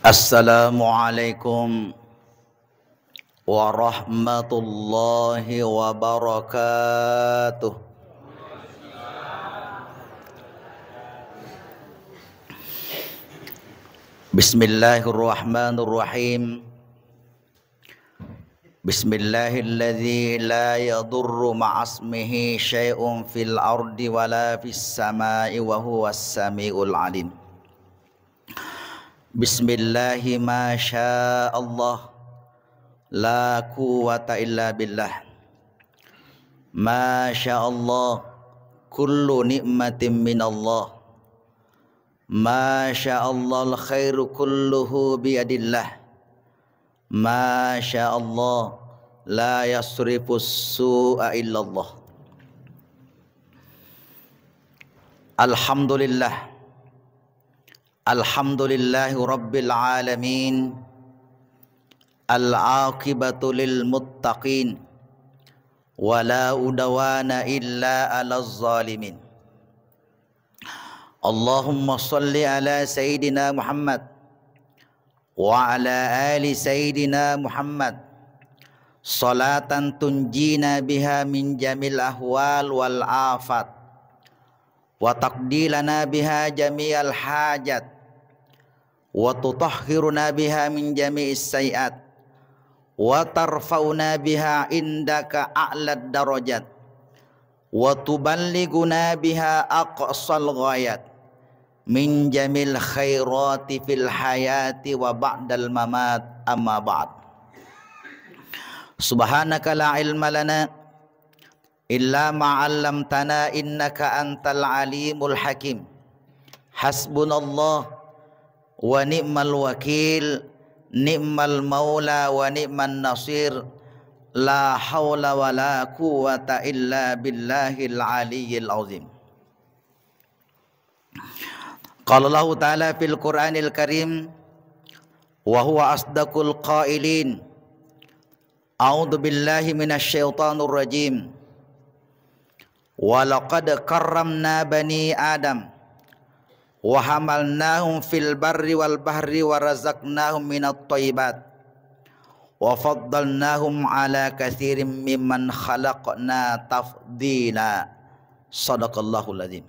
Assalamualaikum warahmatullahi wabarakatuh. Bismillahirrahmanirrahim. Bismillahilladzi la yadurru ma'asmihi syai'un fil ardi wala fis samai wa huwas samiul alim. Bismillahi ma syaa Allah la quwwata illa billah. Ma syaa Allah kullu ni'matin min Allah. Ma syaa Allah al khairu kulluhu biyadillah. Ma syaa Allah la yasrifus su'a illallah. Alhamdulillah. Alhamdulillahi rabbil alamin. Al-aqibatu lil muttaqin. Wala udwana illa 'alaz zalimin. Allahumma salli ala Sayyidina Muhammad wa ala ali Sayyidina Muhammad salatan tunjina biha min jamil ahwal wal afat wa taqdilana biha jami'al hajat wa tutahhiruna biha min jami'is sayiat wa tarfa'una biha indaka a'lad darajat wa tuballighuna biha aqsal ghayat min jamil khairati fil hayati wa ba'dal mamat, amma ba'd. Subhanaka la ilma lana illa ma 'allamtana innaka antal alimul hakim. Hasbunallah wa ni'mal wakil, ni'mal maula wa ni'man nasir. La haula wa la quwwata illa billahil aliyyil azim. Qala Allah Ta'ala fil Qur'anil Karim wa huwa asdaqul qailin. A'udzu billahi minasy syaithanir rajim. Wa laqad karramna bani Adam wa hamalnahum fil barri wal bahri wa razaqnahum minat thayyibat wa faddalnahum ala katsirin mimman khalaqna tafdila. Shadaqallahul azim.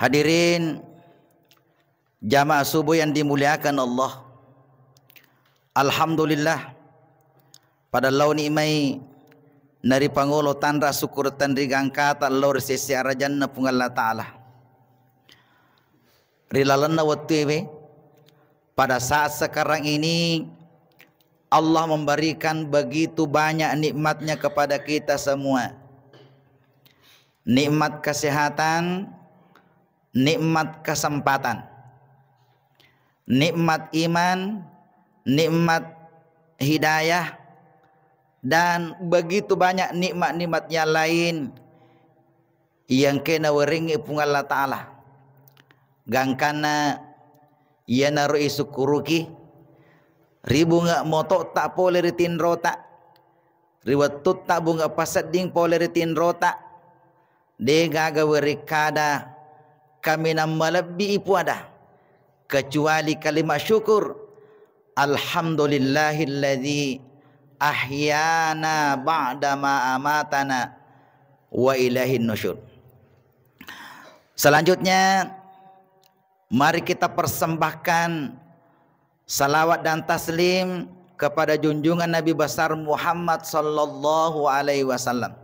Hadirin jamaah subuh yang dimuliakan Allah. Alhamdulillah pada lau nikmai nari pangulo tanra syukur tanri gangkata lor sesi arajanna pungal ta'ala. Rilalanna wattiwe pada saat sekarang ini Allah memberikan begitu banyak nikmatnya kepada kita semua. Nikmat kesehatan, nikmat kesempatan, nikmat iman, nikmat hidayah, dan begitu banyak nikmat-nikmat yang lain yang kena weringi pungal Allah Ta'ala. Gangkana ia naru isukuruki ribu ngak motok tak boleh ritin rotak, riwatut tak bunga pasat ding boleh ritin rotak, degaga werikada kami nam melebihi puada kecuali kalimat syukur. Alhamdulillahilladzi ahyana ba'dama amatana wa ilaihin nusyur. Selanjutnya mari kita persembahkan salawat dan taslim kepada junjungan Nabi besar Muhammad sallallahu alaihi wasallam.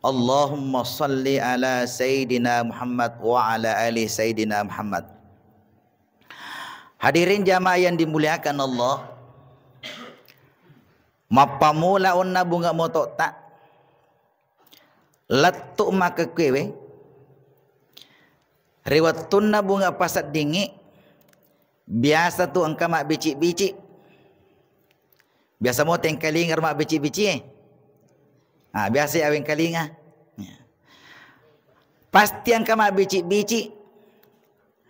Allahumma salli ala Sayyidina Muhammad wa ala ali Sayyidina Muhammad. Hadirin jamaah yang dimuliakan Allah, mapamula unna bunga motok tak letuk maka kewe riwatunna bunga pasat dingi biasa tu engka mak bicik-bicik, biasa mau tengkalingar mak bicik-bicik biasa awing kalinga pasti angka mak bicik-bicik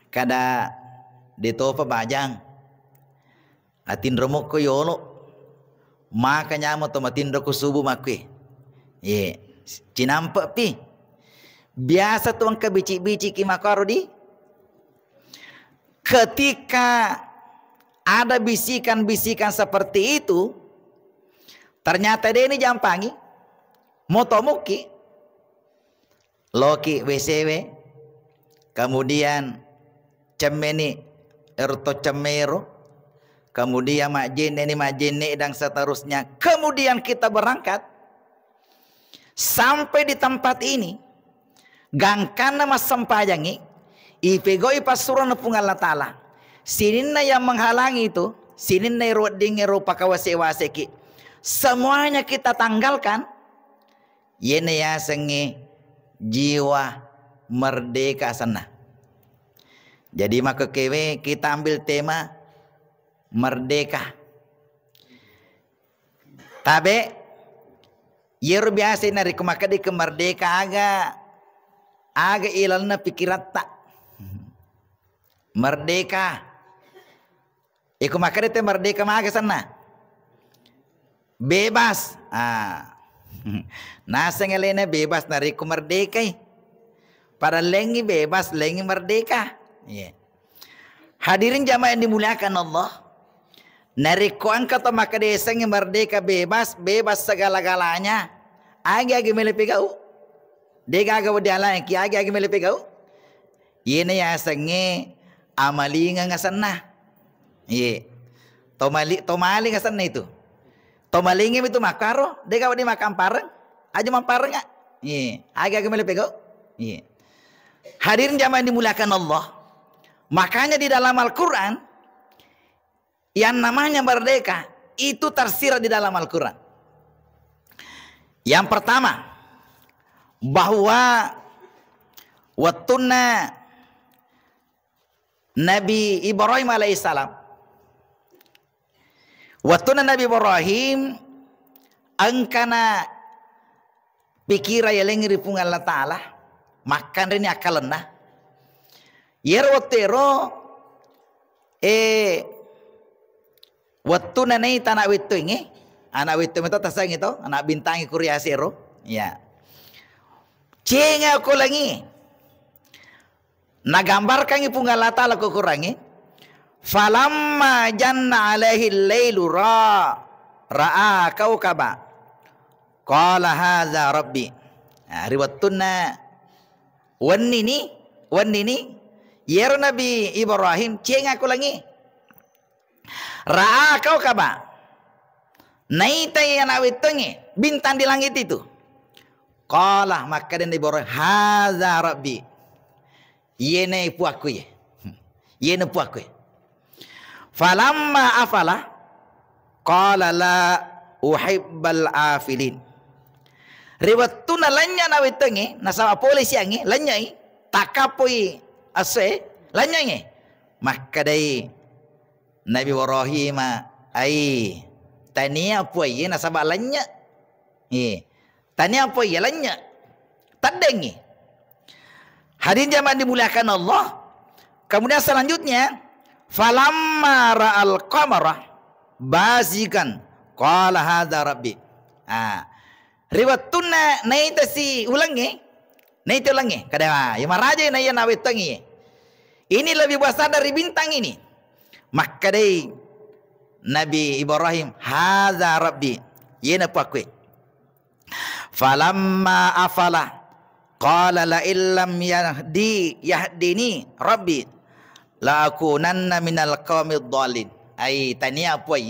kada ditopa bajang atin remuk ko yolo makanya mo to matin ko subuh makwe cinampak pi biasa tu angka bicik-bicik ki makaro di ketika ada bisikan-bisikan seperti itu, ternyata dia ini jampangi motomuki loki WCW, kemudian cemeni erto cemero, kemudian majene dan seterusnya. Kemudian kita berangkat sampai di tempat ini, gangkana mas sempajangi ipegoi pasuran nepung Allah Ta'ala. Sinina yang menghalangi itu, sinina roding eropa kawase-waseki, semuanya kita tanggalkan. Yene ya sengi jiwa merdeka sana. Jadi maka kewe kita ambil tema merdeka. Tabe yer biasa nari kemakadi ke merdeka aga ilalna pikirat tak merdeka. Iku makade te merdeka maga sana. Bebas. Nasa ngelene bebas nari ku merdeka. Para lengi bebas, lengi merdeka. Yeah. Hadirin jamaah yang dimuliakan Allah, narikoan kata maka desa yang merdeka bebas segala-galanya. Agi melepegau, dega aga wadiala yang ki agi melepegau. Yene ya senge amalinga ngasana. Ye, tomali ngasana itu. Tomalingi itu makaro, dega wadi makam pareng, aja mampareng nggak? Ye, agi melepegau. Ye. Hadirin jamaah yang dimuliakan Allah. Makanya di dalam Al-Quran yang namanya merdeka itu tersirat di dalam Al-Quran. Yang pertama, bahwa wattuna Nabi Ibrahim alaihissalam, wattuna Nabi Ibrahim angkana pikira yelengiri pung Allah Ta'ala makan rini akalena yerotero waktu nanai tanah witu ini anak witu itu tasang itu anak bintangi kuriasero ya cenga aku lagi nagambarkan ipung Allah Ta'ala kurangi falamma janna alaihi lailu ra'a kaukaba qala hadza rabbi. Riwatuna wanni ni yer Nabi Ibrahim ceng aku lagi ra'a kau kaba naita yang awitungi bintang di langit itu qala maka dan Ibrahim hadza rabbi yene puaku yene puaku falamma afala qala la uhibbal afilin. Riwatuna lanya nawitungi nasama polisi yangi lanyai takapoi ase lanyai maka dai Nabi Ibrahim ai tania puai nasaba lanya tania puai lanya tadengi. Hadirin jamaah dimuliakan Allah. Kemudian selanjutnya falamma ra'al qamara bazikan qala hadza rabbi. Riwatuna naita si ulangi naita ulangi kada ya maraja na ya nawitangi ini lebih besar dari bintang ini. Maka dai Nabi Ibrahim hadza rabbi yena pakwe falamma afala qala la illam yahdini rabbi la akunanna minal qaumid dhalin. Ai tania apa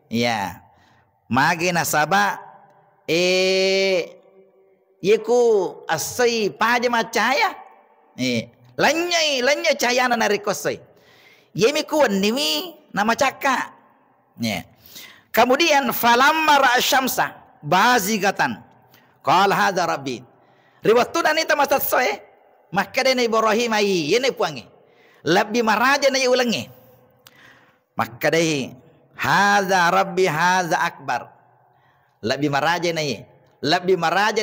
ya mage nasaba yeku asai paja macaya lanyai cahaya na narikosai yemi kuan nimi nama caka kemudian falamma ra'a syamsa bazigatan qala hadza rabbi. Riwatuna ni tamasat soe maka dene Ibrahim ai yene puangi lebih maraja na ulangi maka dai hadza rabbi hadza akbar lebih maraja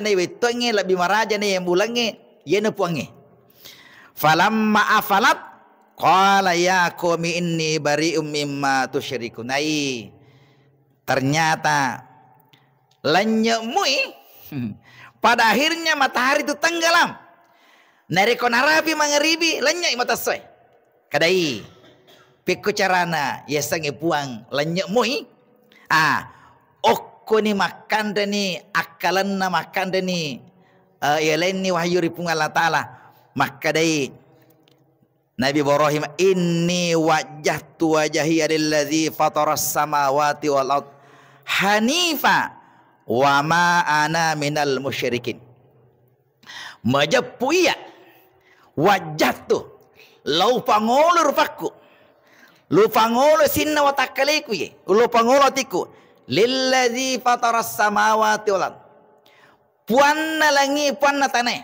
na wetonge lebih maraja na mulangi yene puangi falamma afalat qala ya qaumi inni bari'um mimma tusyrikun. Ternyata lanyemui pada akhirnya matahari itu tenggelam. Nariko narabi mangeribi lanyai mata soy. Kadai Peko carana ya sange puang lenyek moi. Okko ni makan ni akalan na makan ni ya lain ni wahyu ripung Allah Taala. Maka dai Nabi Ibrahim, inni wajjahtu wajhi lillazi fataras samawati wal ard hanifa wa ma ana minal musyrikin. Majapuia wajjahtu lau pangolur fakku lu pangolo sinna wa takaliku ye lu pangolo tiku lillazi fataras samawati wal ard puanna langi puanna tanah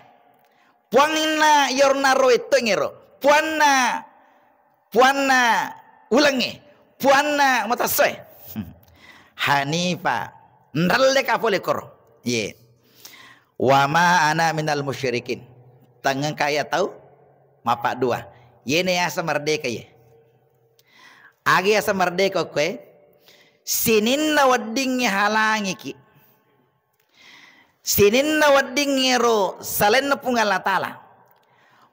puanna yorna roito ngero puanna ulangi puanna matasoy hanifa ndalle ka pole koro ye wa ma ana minal musyrikin tangan kaya tahu mapak dua yene asa merdeka ye agi asa merdeka kue sininna waddingi halangi ki sininna waddingi ro salenna pungal Ta'ala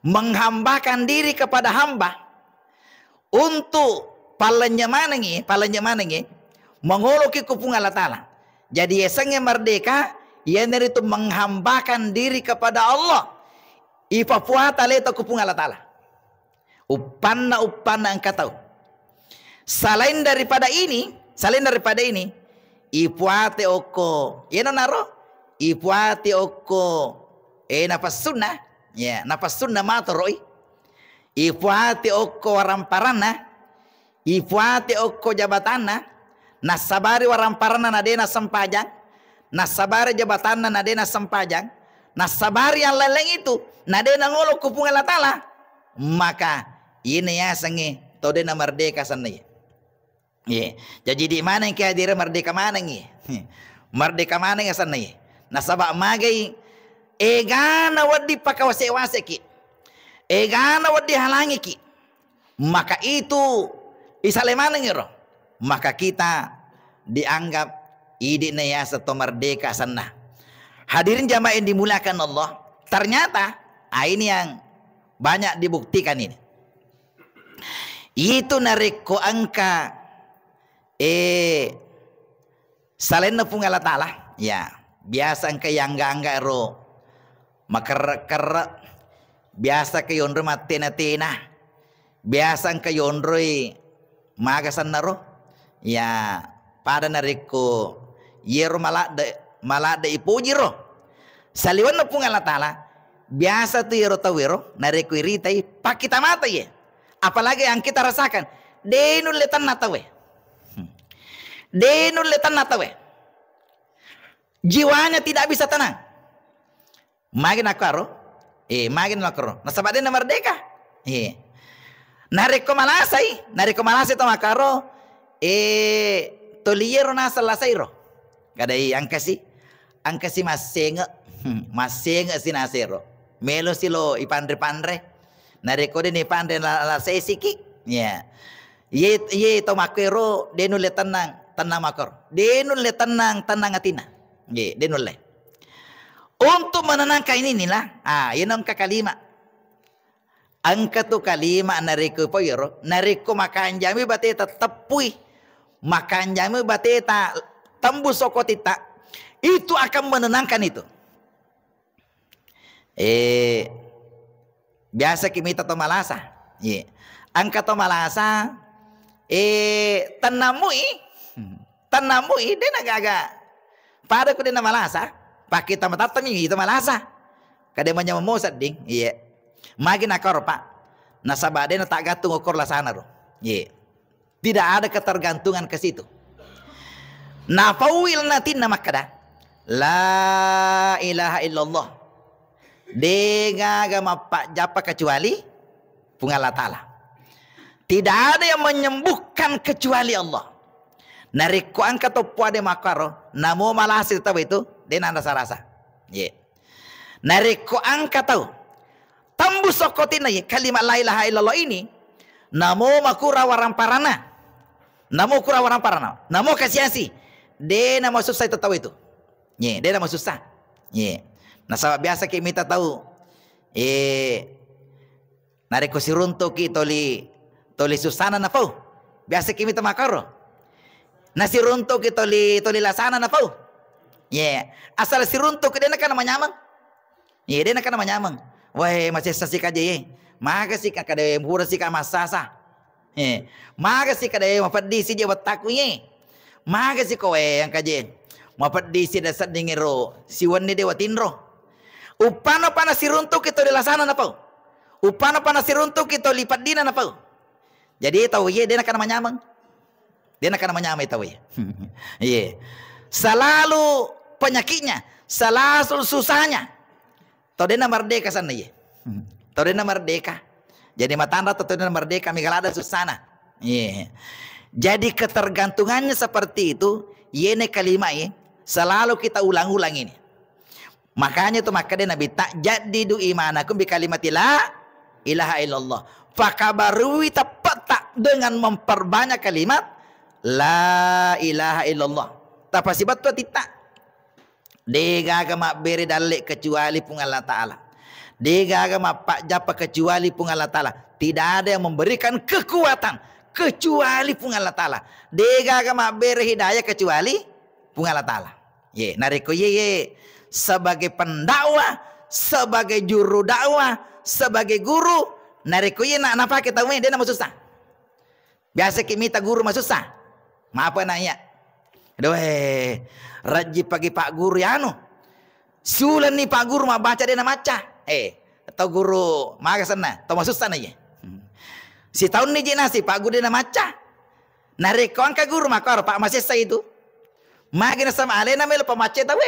menghambakan diri kepada hamba untuk palanya manangi mengoloki kupung Allah Ta'ala. Jadi esangnya merdeka yang itu menghambakan diri kepada Allah ipapuata leto kupung Allah Ta'ala upanna engkau tahu. Selain daripada ini ipuate oko yeno naro ipuate oko nafas sunnah ya nafas sunnah matoroi ipuate oko waramparana ipuate oko jabatana nasabari waramparana nadena sempajang nasabari jabatana nadena sempajang nasabari yang leleng itu nadena ngolo kupung Allah Ta'ala maka ini ya sange todena merdeka sana ya. Yeah. Jadi di mana yang kehadiran merdeka mana ni? Merdeka mana yang sana ni? Nasabak magai egana wadi pakawase-wase ki. Egana wadi halangi ki. Maka itu isale mana ngiro? Maka kita dianggap idina ya satu merdeka sana. Hadirin jamaah yang dimuliakan Allah. Ternyata ini yang banyak dibuktikan ini. Itu nariko angka selain nepung Allah Ta'ala ya biasa ke yang angga ro maker biasa ke yondro matena biasa ke yondro magasan naro ya pada nariko yero malade ipuji ro saliwan nepung Allah Ta'ala biasa tu yero tawero nariko iritai pak kita mata ye apalagi yang kita rasakan denul letan natawe denul letan natawe jiwanya tidak bisa tenang magin akaro magin lakaro nasabat den merdeka nareko malasai to makaro toliero na salasairo kadai angkasi masenga sinasero melo silo ipandre nareko den ipandre la sesiki ya ye to makero denul tenang makor denul le tenang atina ye denul le untuk menenangkan ini lah yan ang kakalima angka tu kalima nariko poyoro nariko makan jami bateta tepui makan jami bateta tembus sokotita itu akan menenangkan itu biasa kimita to malasa ye angka to malasa tanamui dia nagaga pada ku dia malasa pakai tamatami itu malasa kade manya memosat ding iya magi nakor pak nasabade na tak gantung ukor la sana ro iya tidak ada ketergantungan ke situ nafawil natin namakada la ilaha illallah dengaga mapak japa kecuali pungal Ta'ala tidak ada yang menyembuhkan kecuali Allah. Nariko angka to puade makaro namo malasi tahu itu den anda sarasa ye nariko angka tahu tembus sokotina ye kalimat la ilaha illallah ini namo makura waramparana namo kasiasi de nama susah itu tahu itu ye de nama susah ye nah sabab biasa kita tahu nariko sirunto ki toli susana na pau Biasa kimi tamakaro. Nasi runtuk kita li lasana na pau. Asal si runtuk dia nak manyamang. Dia nak manyamang. Wah, masih sasi kaje ye. Maka si kakade mura si kamasasa. Maka si kade mapadi si je wataku ye. Maka si kowe yang kaje. Mapadi si dasar dingero si wani dewa tinro. Upana pana si runtuk kita li lasana na pau. Upana pana si runtuk kita lipat dina na pau. Jadi tahu ye dia nak manyamang. Dia nak menyamai tahu ya. Selalu penyakitnya, selalu susahnya. Tahu dia merdeka sana ya. Tahu dia merdeka. Jadi matanda tahu dia merdeka, migalada susana. Jadi ketergantungannya seperti itu, ini kalimat ya, selalu kita ulang-ulang ini. Makanya itu maka dia Nabi tak jadidu imanakum bi kalimati la ilaha illallah. Fakabarui tepat tak dengan memperbanyak kalimat la ilaha illallah. Tapi sibat tu tidak. Dia mak beri dalik kecuali pun Allah Ta'ala. Dia mak pak japa kecuali pun Allah Ta'ala. Tidak ada yang memberikan kekuatan kecuali pun Allah Ta'ala. Dia mak beri hidayah kecuali pun Allah Ta'ala. Nariko sebagai pendakwah, sebagai juru dakwah, sebagai guru, nariko nak pakai tahu dia nama susah. Biasa kita minta guru mah susah. Apa nanya? Aduh, rajin pagi Pak Guru ya anu. Sulan nih Pak Guru mah baca dia nak baca. Atau guru maka sana, atau masuk sana ya. Si tahun ni je nasi Pak Guru dia nak baca. Narekon ka guru maka Pak masih saya itu. Magi na sama alena melo pamace tahu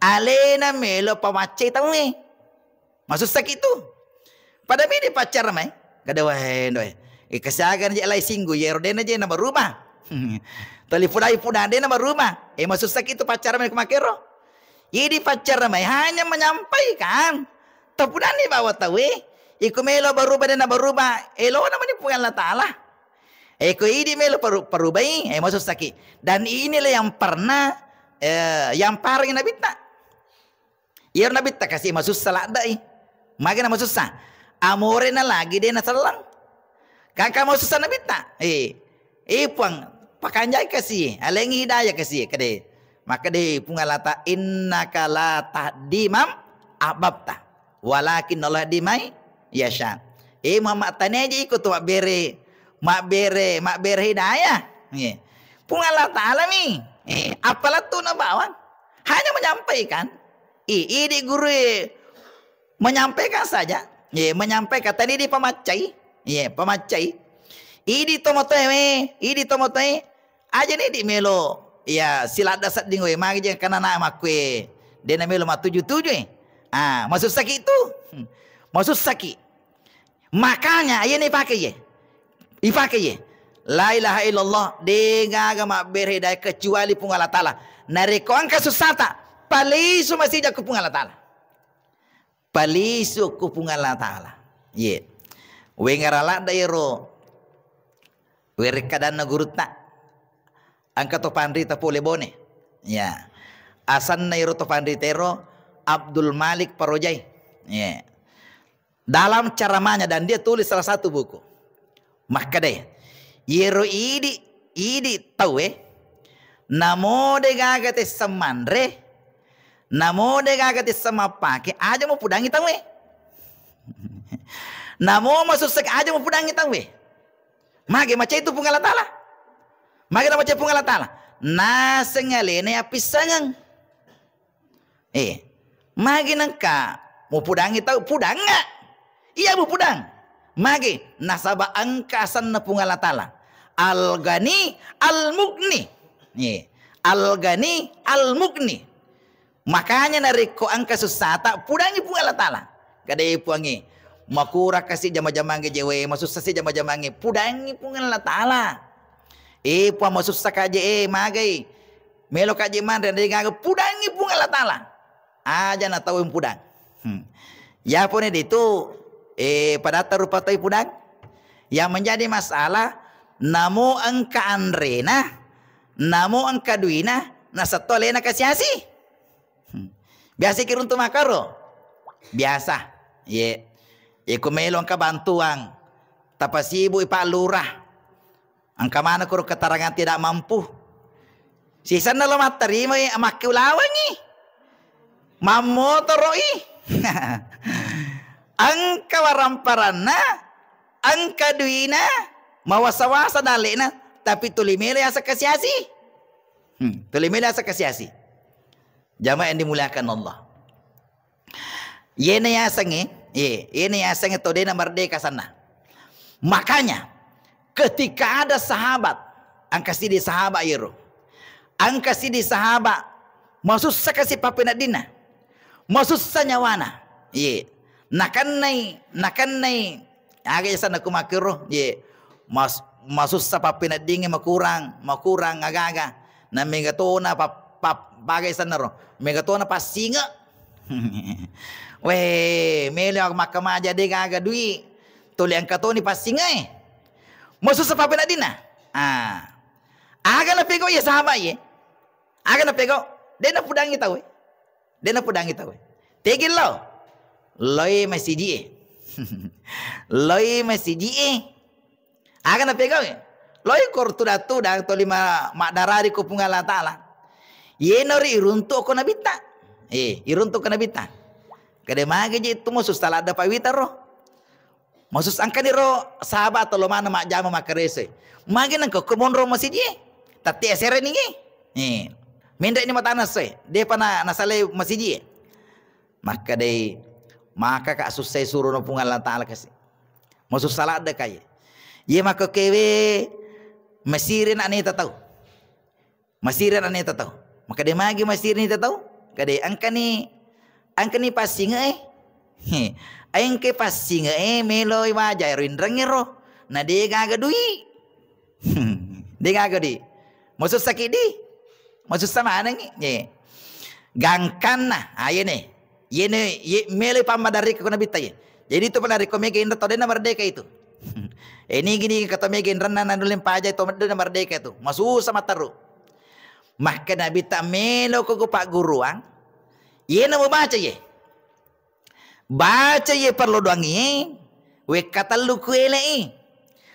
Alena melo pamace tahu Masuk sakit itu. Pada mini pacar mai. Kada wah Kasagan je lai singgu ye rodena je nama rumah. Telefon iPhone dia nama rumah. Maksud sakit itu pacar mereka makero. Ini pacar mai hanya menyampaikan. Tapunan ni bawa tahu iku melo berubah dan berubah. Elo nama ni pun Allah Taala. Iku ini melo berubah maksud sakit. Dan inilah yang pernah yang paling Nabi tak. Ya Nabi tak kasih maksud salah dai. Makin maksud sah. Amorena lagi dia nak selang. Kakak mau susah Nabi tak? Puang pakanjai kasih, alengi hidayah kasih kade. Maka de pungalata innaka la tahdimam ahbabta walakin Allah dimai yasha. Muhammad tanya je ikut mak bere hidayah. Pungalat Ta'ala mi. Apalah tu nak bawang? Hanya menyampaikan. Ini guru menyampaikan saja. Menyampaikan tadi di pemacai. Pemacai. Ini tomotoe aja nih di melo. Silat dasar dingwe magi je kana na makwe. Dia na melo mak 77 maksud sakit itu. Maksud sakit. Makanya ini pakai Ipakai la ilaha illallah dengaga mak berhidayah kecuali pun Allah Taala. Nareko angka susata palisu masih jaku pun Allah Taala. Palisu ku pun Allah Taala. Wengarala dairo werekadan nagurutna angka to pandri ta pole bone asan nairo to pandri tero Abdul Malik Parojai dalam ceramahnya, dan dia tulis salah satu buku maka deh yero idi tahu namo de gagate samandre namo de gagate samapake aja mau pudangi tahu namo masuk sek aja mau pudangi tahu mage macam itu pungal Ta'ala. Mage macam pungal Ta'ala. Na sengalene apisangang. Mage nangka mau pudangi tahu pudang enggak? Iya mau pudang. Mage nasaba angkasan na pungal Ta'ala. Al-Ghani Al-Mughni. Al-Ghani Al-Mughni. Makanya nariko angka susata pudangi pungal Ta'ala. Kadai puangi. Makura kasih jama-jamange jewe masuk sasi jama-jamange pudangi pungan Allah Ta'ala. Puan masuk sakaje magai melo kaje man dan dengar pudangi pungan Allah Ta'ala. Aja na tahu yang pudang. Ya pun itu pada tarupa tahu pudang. Yang menjadi masalah namo angka andrena namo angka duina nasatolena kasiasi. Biasa kiruntu makaro. Biasa. Iku melong ka bantuang tapasibu ipa lurah Angka mana kuro keterangan tidak mampu. Sisa na lo materi mo makiw lawangi. Mamotoroi. Angka waramparana, angka duina, mawasa-wasa dalena, tapi tulimele asa kasiasi. Tulimele asa kasiasi. Jamaah yang dimuliakan Allah. Yene yasange, ini yasange todena merdeka sana. Makanya ketika ada sahabat, angka sidi sahabat yero. Angka sidi sahabat maksud sakasi papena dina. Maksud sanyawana. Ye. Nakanai aga sana kumakiro. Ye. Maksud sa papena dingi makurang agaga. Na megatona bagay sana ro. Megatona pa singa. Weh, mele ak makamaja de gaga dui. Tuli ang katoni pa singa eh. Maksud sa papena dina. Aga na pego ya sahabat ye. Aga na pego. Dena pudang itaw eh. Dena pudang itaw eh. Tegil lo. Loy masiji eh. Loy masiji eh. Aga na pego eh. Loy kortuda-tuda to lima makdarari ko pungala ta'ala. Yenori iruntuk ko nabita. Iruntuk ko nabita. Kada magaji itu musus talada pawita ro. Musus angkani ro sahabat to mana mak jama makarese. Magin ko kumonro masiji. Tati asere ningi. Minda ini matanas dia pana nasale masiji. Maka kak susai suruh no pungal ta'ala kasih. Musus salada kaya. Ye maka kewe masirin anita tahu. Masirin anita tahu. Maka dia magi masirin anita tahu. Kade angkani pasinga Angke pasinga meloy wajay rindrangero. Na dia gaga dui. Dia gaga di. Maksud sakit di. Maksud sama anang ye. Gangkan na ayene. Yene mele pamadari ko nabita ye. Jadi itu pelari ko mege inda tode na merdeka itu. Ini gini kata mege indrana nanulim paja itu na merdeka itu. Masu sama taru. Maka nabita melo ko pak guruang. Ye na mo baca ye. Baca ye perlu doangi. We kata lu kuele.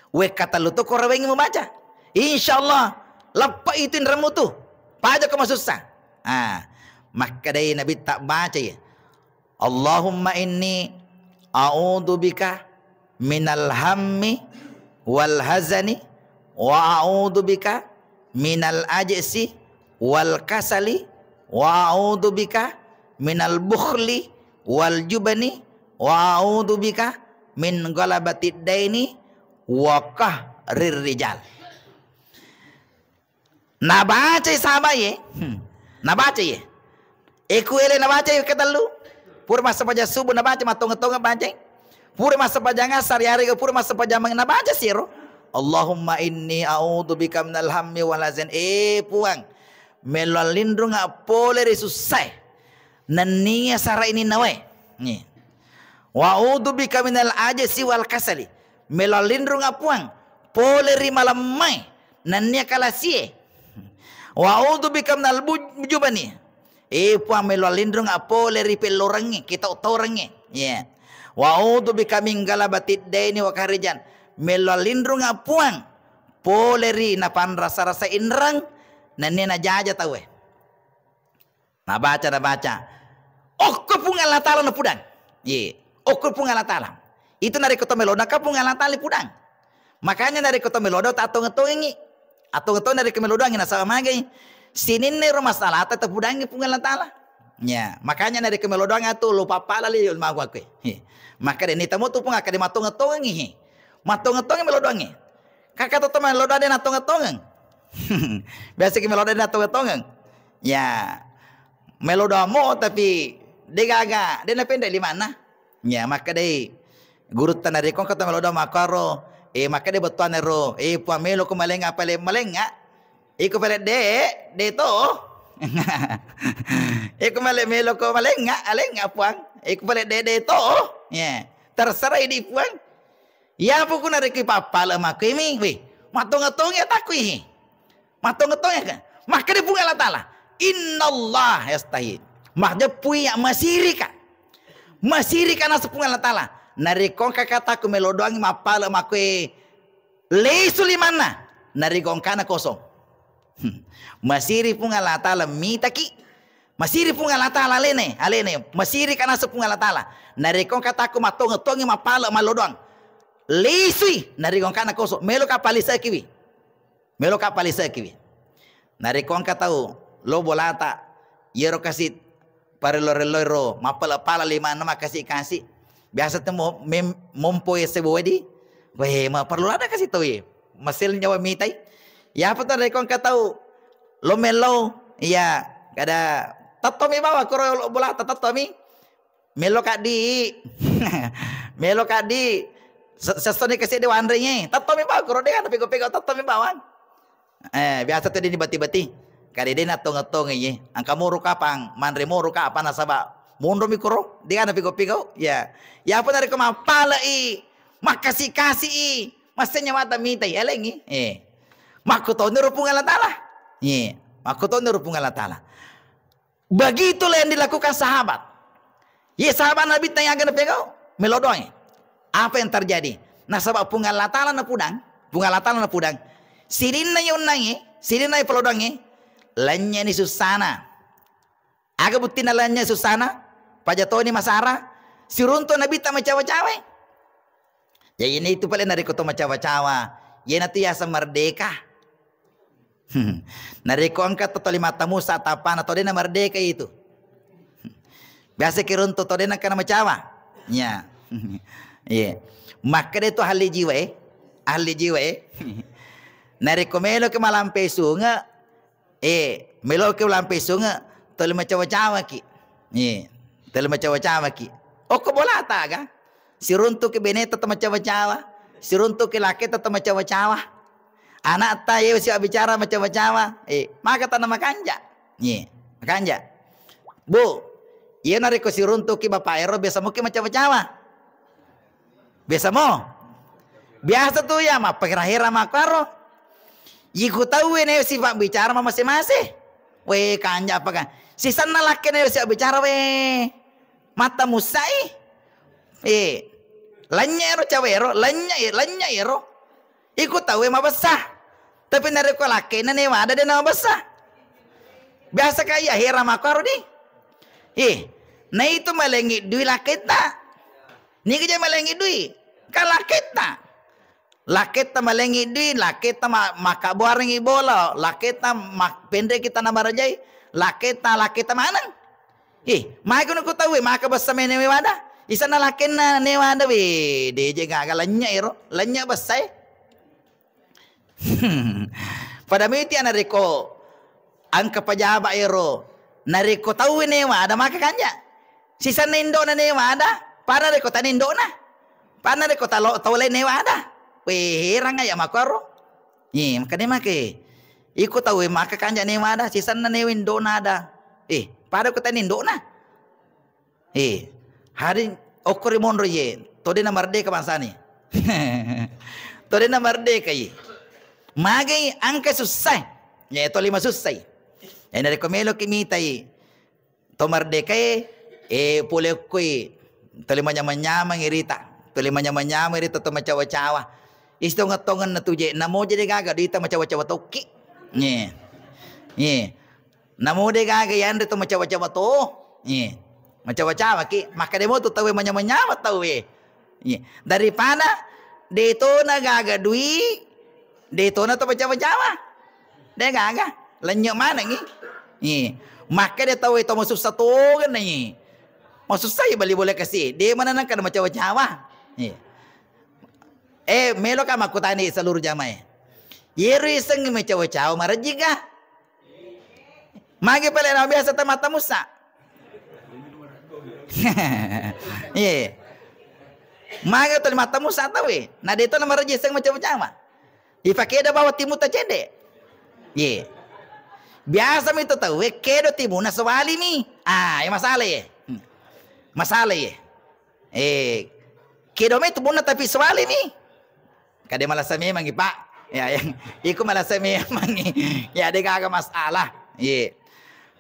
We kata lu tu korawengi mo baca. Insyaallah lepas itu indramu tu. Paja ko masusah. Maka dari Nabi tak baca ya. Allahumma inni a'udhu bika minal hammi wal hazani wa a'udhu bika minal ajsi wal kasali wa a'udhu bika minal bukhli wal jubani wa a'udhu bika min galabatid daini wa qahrir rijal. Nabaca sahabat ye. Nabaca ye. Ekuele nabaca ye katalu. Pura masa paja subuh nabaca matong-tong baca. Pura masa paja ngasar hari ke pura masa paja mang nabaca siro. Allahumma inni a'udzu bika minal hammi wal hazan. Puang. Melalindrung apole resusai. Nania sara ini nawe. Ni. Wa a'udzu bika minal ajsi wal kasali. Melalindrung apuang. Pole ri malamai. Nania kalasie. Wa a'udzu bika minal bujubani. Puang melalindrung apole ri pelorangi kita utorangi. Ya. Wa a'udzu bika min galabatid daini wa kahrijan. Melalindrung apuang pole ri na pan rasa-rasa inrang nanne na jaja tawe. Na baca. Okko pungal Allah Taala na pudang. Ye. Okko pungal Allah Taala. Itu nari kota meloda ka pungal Allah Taala pudang. Makanya nari kota meloda atong-atongi. Atong-atong nari kemeloda ngina sa magay. Sinin ni masalah tetap pudangi pungal Allah Taala. Ya, makanya nari kemeloda ngatu lupa pala li ulma ko. Maka ni tamu tu pun akade matong-atongi. Matong-atongi melodangi. Kakak tu meloda den atong-atongan. Biasa ke meloda den atong-atongan. Ya. Meloda mo tapi de gaga, de na pendek di mana? Ya, maka de guru tanari kon kata meloda makaro. Maka de betuan ero. Puan melo ko malenga pale malenga. Iko pale de to. Iko melo ko malenga, alenga puang. Iko pale de to. Ya. Terserah ini puang. Ya pun kuna reki papala makimi we. Matong-atong ya takui. Matong-atong ya kan. Maka de pungal Allah Taala. Innallah yastahi. Makja puya masirika. Masirika na sepungal Allah Taala. Narikon kakataku melodoangi mapala makwe. Leisu limana. narikong kana kosong. Masiri pun Allah Ta'ala mitaki. Masiri pun Allah Ta'ala alene. Masiri kana sepung Allah Ta'ala. Narikong kataku matongi mapala malodong. Lisui narikong kana kosong. Melo kapalisa kiwi. Narikong katau lo bolata. Yero kasih parelor-loro mapala-pala lima nama kasih. Biasa temu mempoe sebodi. Weh, perlu ada kasih tahu ya. Masil nyawa mitai. Ya apa tuh rekong katau lo melo iya kada tatomi bawa koro lo bola tatomi melo kadi sesone kasih dewa andrenya tatomi bawa koro dia tapi pego tatomi bawa biasa tuh dia bati-bati kadi dia natong-natong ini angka muru kapang mandre muru apa nasaba mundo mikro dia ada pego ya apa dari kemapala makasih masanya mata mitai elengi makuto nurupung Allah Ta'ala. Makuto nurupung Allah Ta'ala. Begitulah yang dilakukan sahabat. Sahabat Nabi tanyakan pegau melodoi. Apa yang terjadi? Nah sebab pung Allah Ta'ala na pudang. Sirin na yun nangi, sirin na pelodongi. Lanya ni Susana. Aga buti na lanya Susana. Pajatoni Masara. Sirunto Nabi tak macawa-cawa. Ya ini itu paling dari koto macawa-cawa. Ya nanti ya merdeka. Nariko angkat totali mata Musa tapan atau dia merdeka itu. Biasa kirun to dia kana macawa. Ya. Iya. Maka dia itu ahli jiwa. Nariko melo ke malampe sunga. Melo ke malampe sunga toli macawa-cawa ki. Iya. Toli macawa-cawa ki. Oko bola taga. Siruntu ke beneta to macawa-cawa. Siruntu ke laki to macawa-cawa. Anak tayo siya bicara macawa-cawa. Maka tanah makanja. Makanja. Bu, iya nariko siruntu ki bapak ero biasa mo ki macawa-cawa. Biasa mo. Biasa tuh ya mapakirahira makaro. Iku tahu ini sifat bicara masing-masing. Weh kanja apa kan? Sisa na laki na siya bicara weh. Mata musai. Lanya ero cawero, lanya ero. Iku tahu mabasah. Tapi nariko laki na newa ada dia nama basah. Biasa kaya hira makaro di. Nah itu malengi dui laketa. Ni kerja malengi dui. Kan laketa. Laketa malengi dui, laketa maka buaringi bola, laketa pendek kita nama rajai. Laketa mana? Maka aku tahu maka basah menewe wada. Isana lakena newa ada we. Dia jaga lanya ero, lanya basah. Pada miti nariko angka pajaba ero nariko tahu newa ada maka kanja sisa nendo na newa ada para reko tanindo na para reko tole newa ada herang ya makaro makanya make iko tahu maka kanja newa ada sisa na newindo na ada para ko tanindo na hari okori monro tode na merdeka bansani tode na merdeka Magai angka susah. Ya itu 5 susah. Yang dari komelo kimitai. To merdeka pule kui. Tolima nyama-nyama ngirita. Tolima nyama-nyama ngirita to macawa-cawa. Isto ngatongan na tuje. Namo jadi gaga dita macawa-cawa toki. Namo de gaga yan to macawa-cawa to. Macawa-cawa ki. Maka demo to tawe nyama-nyama tawe. Daripada dito na gaga dui. Dito na to Jawa. Dia gaga. Lenyok mana ni? Maka dia tahu itu masuk satu kan ni. Maksud saya boleh kasih. Dia mana nak kena Jawa. Melo kama aku tanya seluruh jamaah. Yeru iseng Jawa marah juga. Magi pala na biasa mata Musa. Magi to mata Musa tahu. Nah dito na marah iseng Jawa. Ipakai ada bawa timu tajende. Biasa itu tahu. Kedo timu na sawali mi. Yang masalah ya. Masalah ya. Kedo mi itu buna tapi sawali mi. Kade malah sami mangi pak. Ya yang iku malah sami mangi. Ya ada kagak masalah.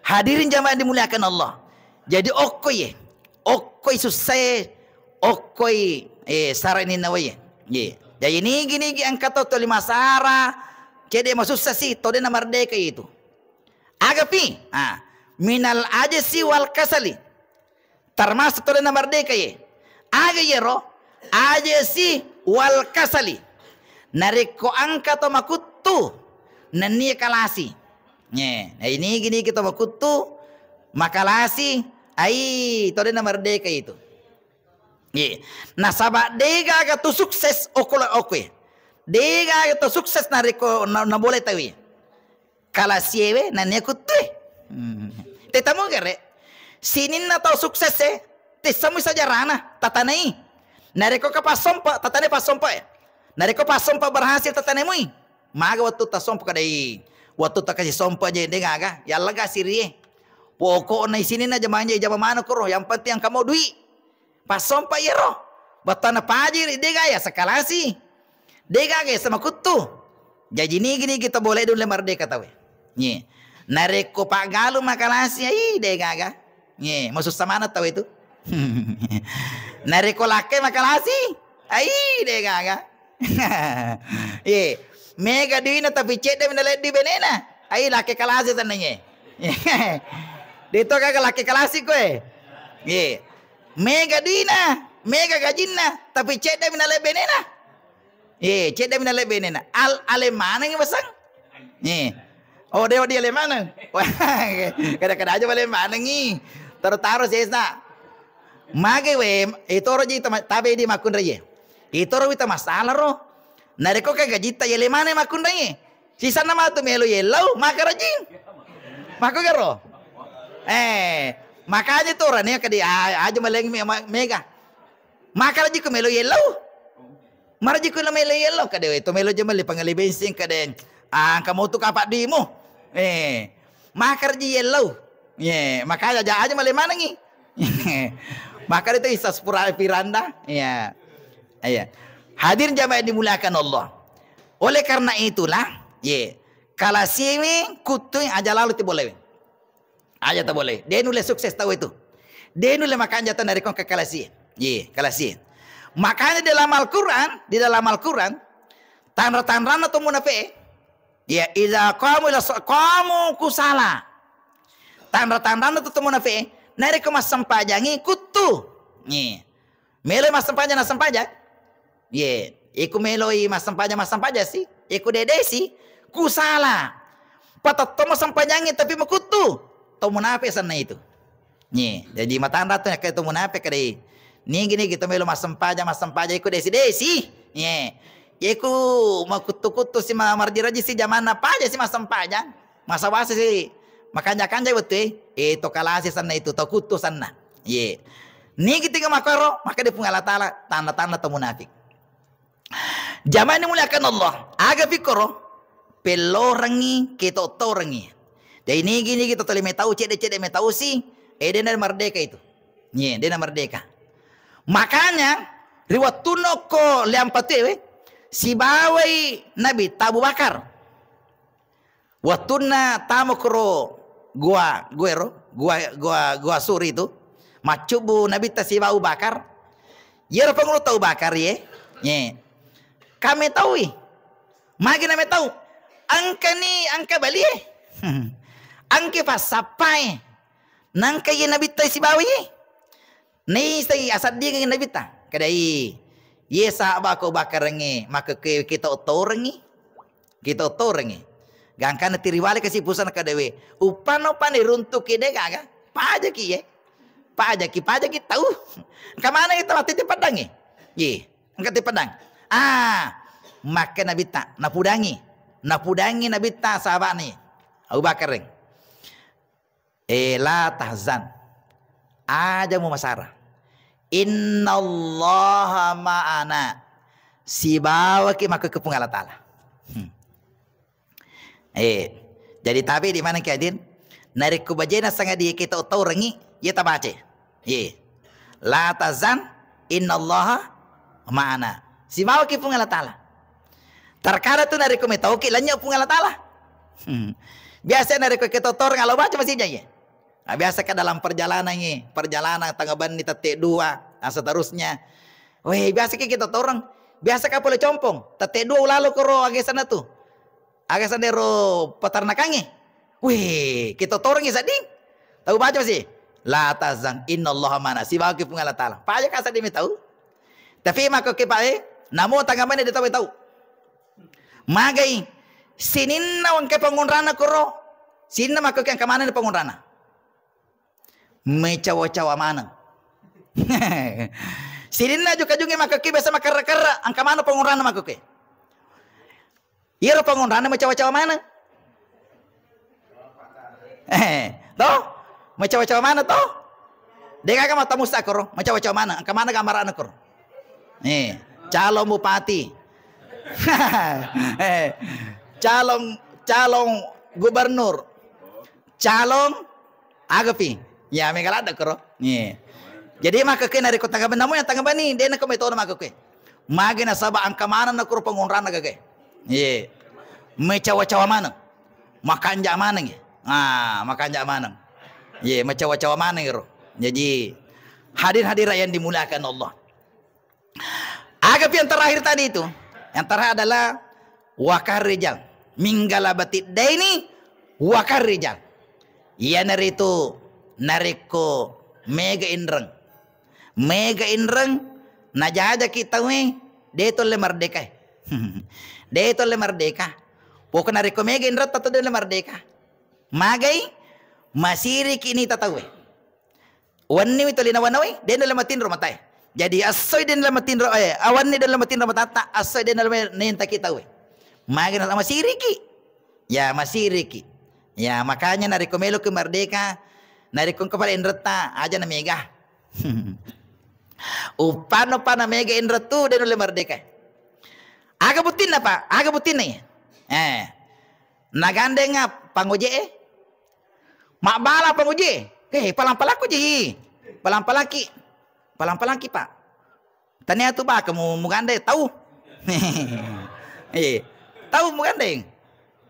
Hadirin jamaah dimuliakan Allah. Jadi okoy susah. Okoy sarani nawaye. Jadi ini gini angkat to 5 sara cede masuk sasi to dena merdeka itu. Agapi, minal ajsi wal kasali. Termasuk to dena merdeka ye. Aga yero ajsi wal kasali. Nariko angka to makutu nani kalasi. Nye, ini gini kita makutu makalasi ai to dena merdeka itu. Ye. Nah sabak dega aga tu sukses okola okwe. Dega aga tu sukses nariko na boleh tahu. Kala siewe na nekutu. Tetamu gere. Sinin na tahu sukses te samu saja rana tatanai. Nariko kapasompa tatane pasompa. Nariko pasompa berhasil tatane mui. Maga waktu ta sompa kadai. Waktu ta kasih sompa je dega aga yalla ga sirie. Pokok na sini na jamanya jama mana koro yang penting yang kamu duit. Pasompa yero. Batana pajir dega ya sekalasi. Dega ge sama kutu. Jadi gini kita boleh dulu merdeka tahu. Nye. Nareko Pak Galuh makalasi ai dega ga. Nye, maksud sama mana tahu itu? Nareko lake makalasi. Ai dega ga. Ye, mega duina tapi cek dia mendalet di benena. Ai lake kalasi tananya. Dito kagak lake kalasi kowe. Ye. Mega duina, mega gajinna, tapi cek dia mendalet benena. Ye, cek dia mendalet benena. Alemana yang pasang? Ye. Oh dia alemana. Kadang-kadang aja alemana ngi. Taruh sesa. Mage we, itu roji tabe di makun raye. Itu roji ta masalah ro. Nareko ka gajita alemana makun raye. Sisa nama tu melo yellow, maka roji. Mako garo. Makanya tuh orangnya kadi aja meleng mega. Maka lagi ke melo yellow. Maraji ke melo yellow kade itu melo jemal di pangali bensin kade. Kamu tuh kapak dimu. Maka lagi yellow. Makanya aja meleng mana ngi. Maka itu isa sepura piranda. Iya. Hadir jamaah yang dimuliakan Allah. Oleh karena itulah, kalau sini kutu aja lalu ti boleh. Aja tak boleh. Dia nulis sukses tahu itu. Dia nulis makanya jatuh dari kong ke kalasi. Kalasi. Makanya di dalam Al-Quran, tanda-tanda atau munafik. Iza kamu kusala. Tanda-tanda atau munafik. Nari kemas sempajangi kutu. Melo mas sempajang na sempajang. Iku meloi mas sempaja sih. Iku dede sih. Kusala. Patat tomo sempajangi tapi mekutu. Tau munafik sana itu. Jadi matanda tuh kayak tau munafik kadai. Nih gini kita melo mas sempaja iku desi. Iku mau kutu-kutu si marjiraji si zaman apa aja si mas sempaja. Masa wasi sih. Makanya betul. Itu kalasi sana itu tau kutu sana. Nih kita makaro maka dia pungal ta'ala tanda-tanda tau munafik. Zaman ini muliakan Allah. Aga fikro pelorangi kita otorangi. Dan ini gini kita tolong tahu cek tahu sih. Dia merdeka itu. Dia merdeka. Makanya riwat tunoko liampatewe si bawai Nabi Abu Bakar. Watuna tamu kro gua suri itu. Macubu Nabi si Abu Bakar. Ya pengen tahu Bakar ye. Kami tahu. Magi nami tahu. Angka bali. Angke fa sapai nangka ye nabi tai si bawi nei sai asad dia ngi nabi ta kadai ye sahaba ko bakarangi maka kita otorangi gangkan tiriwale kasi pusan kadawe upano pane runtuk ide gaga pajaki pajaki tahu kamana kita mati ti padang ye angkat ti padang maka nabi ta napudangi nabi ta sahabat ni Abu Bakar reng. La tahzan. Aja mu masara. Innallaha ma'ana. Si bawa ki maka kepung Allah Ta'ala. Jadi tapi di mana kiadin? Narik kubajena sangat dia kita tahu rengi, ya tabace. La tahzan. Innallaha ma'ana. Si bawa ki pung Allah Ta'ala. Terkadang tu narik kumi tahu ki lanya pung Allah Ta'ala. Biasa narik kita tahu kalau baca masih aja. Biasa kan dalam perjalanan tanggapan ni tetek dua, seterusnya. Biasa kita orang, biasa kan boleh compong, tetek dua lalu koro age sana tuh. Aga sandero peternakannya. Wih, kita torong sading. Tahu baca sih? La tazan innallaha mana. Si bagi pun Allah Taala. Pak aja kasar dia tahu. Tapi maka ke pak namo tanggapan dia tahu. Magai sininna wang ke pengunrana koro. Sinna maka ke kemana ni pengunrana? Mecawa-cawa mana? Sininna juga maka ke biasa makara-kara angka mana pengunrana maka ke? Iya pengunrana mecawa-cawa mana? Toh? Mecawa-cawa mana toh? Dia kagak mata musta koro. Mecawa-cawa mana? Angka mana gambar anak koro? Nih, calon bupati. calon gubernur. Calon agapi. Ya, megala ada koro. Nih. Jadi maka ke nari kota gaben namu yang tangga bani dia nak metode maka ke. Magi na saba angka mana nak koro pengunran naga ke. Ye. Mecawa-cawa mana? Makan jak mana nge? Makan jak mana? Ye, mecawa-cawa mana nge? Jadi hadir-hadir yang dimuliakan Allah. Agap yang terakhir tadi itu, yang terakhir adalah wakar rijal. Minggala batid daini wakar rijal. Ia naritu nariko mega inreng. Mega inreng najaja kita we deto le merdeka. Deto le merdeka. Pokoknya nariko mega inreng tato le merdeka. Magai masiri kini tatawe. Wanni itu lina wanawi den le matin romatai. Jadi asoy den dalam matin awan ni dalam matin ramatata asoy den dalam nenta kita we. Makin sama siriki. Ya masiriki. Ya makanya nari komelo ke merdeka, nari kom kepala indreta aja na mega. Upano pana mega indretu den oleh merdeka. Aga butin apa? Aga butin nih. Nagandeng pangoje mak bala pangoje. Palang-palaku je. Palang-palaki. Palang-palaki pak. Tanya tu pak kamu mugandeng tahu? Tahu mugandeng?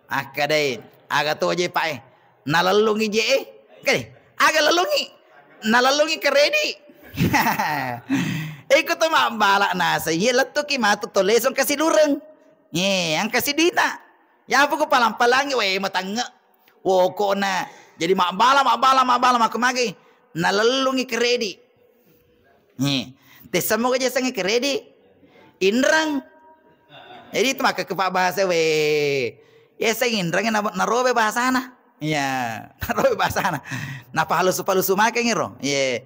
Akadai aga tu aje pak. Nalalungi je kali. Aga lalungi. Nalalungi ke ready. Ikut tu mak balak nasa. Ye letu ki matu tolesong kasih dureng. Ang kasih dita. Ya apa ko palang-palangi we matanga. Wo ko na. Jadi mak bala mak magi. Nalalungi ke ready. Tesamu aja sange keredi inrang. Jadi itu maka kepak bahasa we. Ya sang inrang narobe bahasa na. Ya, narobe bahasa na. Napa halus make ngiro. Ye.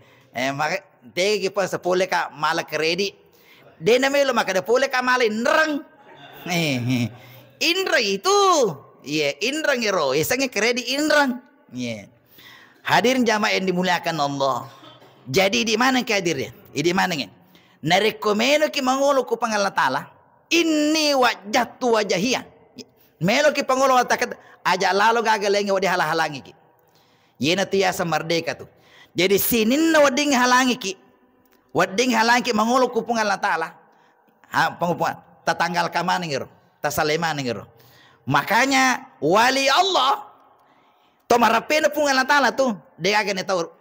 Maka tegi pa sa pole ka mala keredi. De na melo maka de pole ka mala inrang. Indra itu. Ye, inrang ngiro. Ya sange keredi inrang. Ye. Hadirin jamaah yang dimuliakan Allah. Jadi di mana kehadirnya? Di mana ni? Narekomeno ki mangulo ko pangalla taala. Inni wajjatu wajhiya. Melo ki pangulo takat aja lalo gagalenge wadi halangi ki. Yena tiasa merdeka tu. Jadi sinin na wading halangi ki. Wading halangi mangulo ko pangalla taala. Pengupungan tatanggal kamane ngiro. Tasaleman ngiro. Makanya wali Allah tomarapena pangalla taala tu dia agak tahu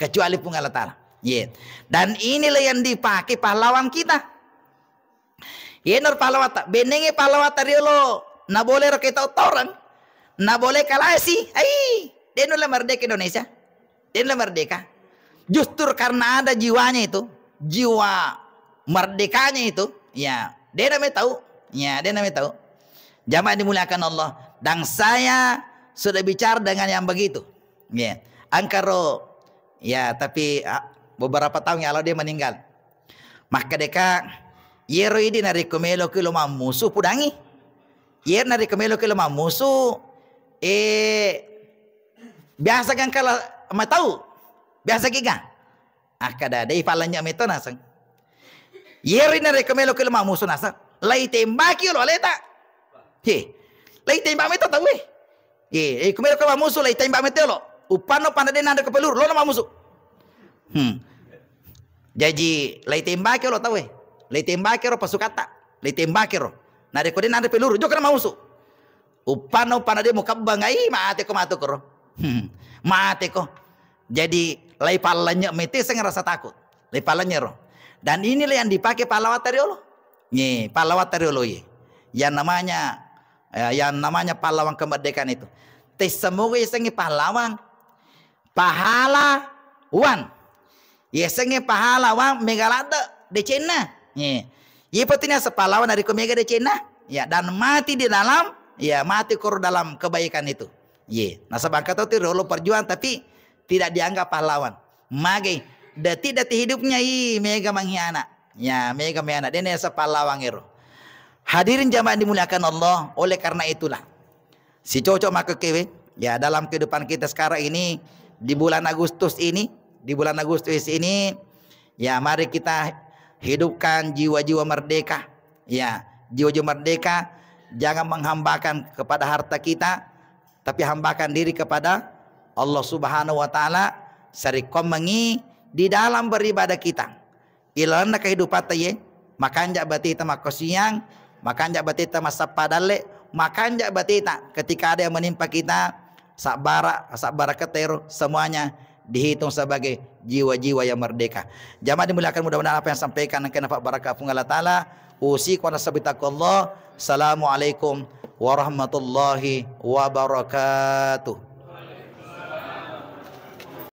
kecuali pun Allah Ta'ala. Yeah. Dan inilah yang dipakai pahlawan kita. Yenor pahlawata. Benenge pahlawata riolo. Na boleh kita orang. Na boleh kalasi. Denulah merdeka Indonesia. Denulah merdeka. Justru karena ada jiwanya itu. Jiwa merdekanya itu. Ya. Dia namanya tahu. Ya. Dia namanya tahu. Jamaah dimuliakan Allah. Dan saya sudah bicara dengan yang begitu. Ya. Angkaro. Ya, tapi beberapa tahun yang lalu dia meninggal. Maka deka yero ini nari kemelo ke loma musuh pudangi. Yer nari kemelo ke loma musuh. Biasa kan kalau ma tahu. Biasa giga. Akada dei palanya meto nasang. Yer ini nari kemelo ke loma musuh nasang. Lai tembaki lo leta. Lai tembak meto tahu kemelo ke loma musuh lai tembak meto lo. Upano pandai nanda ke peluru lo nama musuh. Jadi lai tembaki lo tahu lai tembaki lo pasukata. Lai tembaki lo. Nade kode nanda peluru jo kana musuh. Upano pandai mo kabangai mate ko mato ko. Mate ko. Jadi lai palanya mete saya ngerasa takut. Lai palanya ro. Dan inilah yang dipakai pahlawan tariolo. Pahlawan tariolo ye. Yang namanya yang namanya pahlawan kemerdekaan itu. Semoga isengi pahlawan isengi pahlawan megalada di Cina. Ia petinya sepahlawan dari Komega di Cina, ya, dan mati di dalam, ya, mati kor dalam kebaikan itu. Nah sebangka itu rolo perjuangan tapi tidak dianggap pahlawan. Mage detik-detik hidupnya mega mengkhianat. Ya, mega mengkhianat. Dia sepahlawan itu. Hadirin jamaah dimuliakan Allah, oleh karena itulah si cocok maka kewe, ya, dalam kehidupan kita sekarang ini di bulan Agustus ini, ya, mari kita hidupkan jiwa-jiwa merdeka, ya, jiwa-jiwa merdeka. Jangan menghambakan kepada harta kita, tapi hambakan diri kepada Allah Subhanahu wa taala sarikom mengi di dalam beribadah kita. Ilana kehidupan taye, makanja batita makosiang, makanja batita masapadalle, makanja batita ketika ada yang menimpa kita sabara ketero, semuanya dihitung sebagai jiwa-jiwa yang merdeka. Jamaah dimuliakan, mudah-mudahan apa yang sampaikan kena barakah Allah taala. Usiku wa nasabitakallah. Assalamualaikum warahmatullahi wabarakatuh.